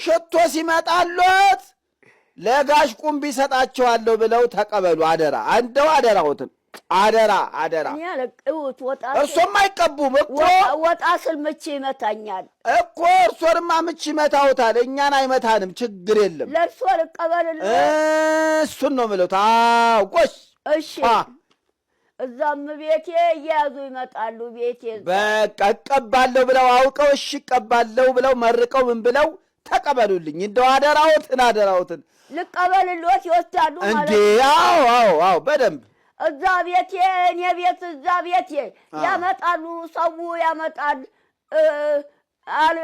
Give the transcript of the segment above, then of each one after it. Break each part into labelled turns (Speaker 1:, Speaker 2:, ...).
Speaker 1: ሽቶ ሲመጣሎት ለጋሽ ቁምቢ ሰጣቸዋለሁ ብለው ተቀበሉ። አደራ እንደው አደራውትን አደራ
Speaker 2: እኔ አለቅሁት ወጣ
Speaker 1: እርሶም አይቀቡም እኮ
Speaker 2: ወጣ ስል ምች ይመታኛል
Speaker 1: እኮ እርሶንማ ምች ይመታውታል። እኛን አይመታንም። ችግር የለም።
Speaker 2: ለእርሶ ልቀበልልህ
Speaker 1: እሱን ነው የምለው። አዎ ጎሽ
Speaker 2: እሺ። እዛም ቤቴ እየያዙ ይመጣሉ። ቤቴ
Speaker 1: በቃ እቀባለሁ ብለው አውቀው እሺ እቀባለሁ ብለው መርቀው ምን ብለው ተቀበሉልኝ። እንደው አደራውትን
Speaker 2: ልቀበልልዎት ይወስዳሉ ማለት
Speaker 1: እንዴ? አዎ በደንብ
Speaker 2: እዛ ቤቴ እኔ ቤት እዛ ቤቴ ያመጣሉ። ሰው ያመጣል።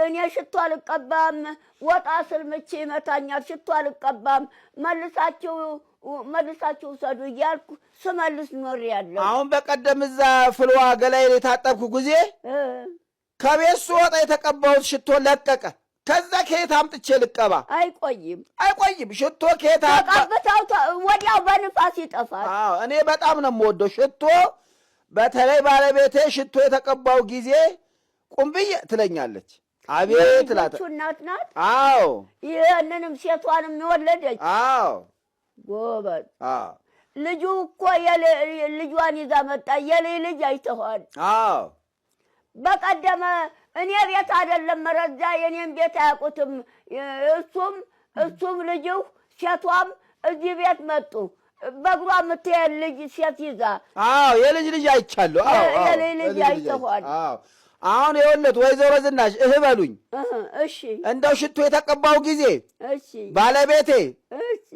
Speaker 2: እኔ ሽቶ አልቀባም። ወጣ ስል ምች ይመታኛል። ሽቶ አልቀባም። መልሳችሁ ውሰዱ እያልኩ ስመልስ ኖሬያለሁ።
Speaker 1: አሁን በቀደም እዛ ፍልዋ ገላዬን የታጠብኩ ጊዜ ከቤት ስወጣ የተቀባሁት ሽቶ ለቀቀ። ከዛ ከየት አምጥቼ ልቀባ?
Speaker 2: አይቆይም
Speaker 1: ሽቶ ከየት
Speaker 2: ተቀብተው ወዲያው በንፋስ ይጠፋል።
Speaker 1: እኔ በጣም ነው የምወደው ሽቶ። በተለይ ባለቤቴ ሽቶ የተቀባው ጊዜ ቁምብዬ ትለኛለች። አቤት እላት።
Speaker 2: እናት ናት።
Speaker 1: አዎ
Speaker 2: ይህንንም ሴቷንም የወለደች።
Speaker 1: አዎ
Speaker 2: ጎበዝ። ልጁ እኮ ልጇን ይዛ መጣ። የልጅ ልጅ አይተኸዋል?
Speaker 1: አዎ
Speaker 2: በቀደመ እኔ ቤት አይደለም መረጃ የኔን ቤት አያውቁትም። እሱም ልጅው ሴቷም እዚህ ቤት መጡ። በእግሯ የምትሄድ ልጅ ሴት ይዛ።
Speaker 1: አዎ የልጅ ልጅ አይቻለሁ።
Speaker 2: የልጅ ልጅ አይተኸዋል?
Speaker 1: አሁን የወለድ ወይዘሮ ዝናሽ በሉኝ።
Speaker 2: እሺ
Speaker 1: እንደው ሽቶ የተቀባው ጊዜ
Speaker 2: እሺ
Speaker 1: ባለቤቴ
Speaker 2: እሺ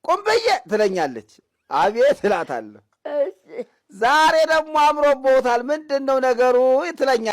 Speaker 1: ቁምብዬ ትለኛለች። አቤት እላታለሁ።
Speaker 2: እሺ
Speaker 1: ዛሬ ደግሞ አምሮብዎታል ምንድን ነው ነገሩ ትለኛለች።